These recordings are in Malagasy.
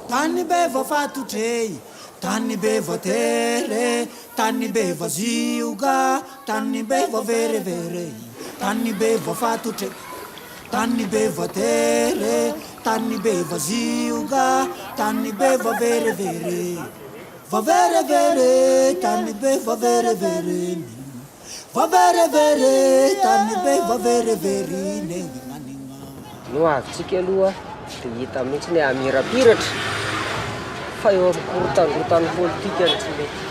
Tany be vafatotrey, tany be vatere, tany be vazioga, tany be vaverevere, tany be vafatotrey, tany be vatere, tany be vazioga, tany be vaverevere, vaverevere, tany be vaverevere, vaverevere, tany be vaverevere, no avitsika aloha dia hita mihitsy ny amirapiratra fa eo amin'ny korotankorotany politika ny tsy mety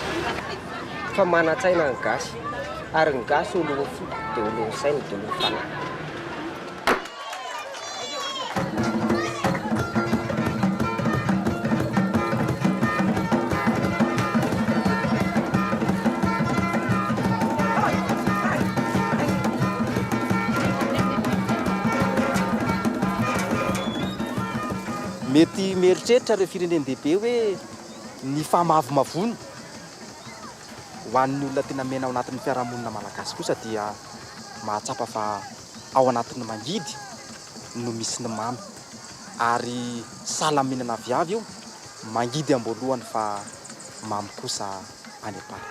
fa manatsaina ny gasy ary ny gasy olohany fo dia olohany saina dia olohany fanahy. Mety mieritreritra ireo firenendehibe hoe ny famavomavony ho an'ny olona tena mena ao anatin'ny fiarahamonina malagasy kosa dia mahatsapa fa ao anatin'ny mangidy no misy ny mamy ary sahala mihinana aviavy io mangidy amboalohany fa mamy kosa any am-pala.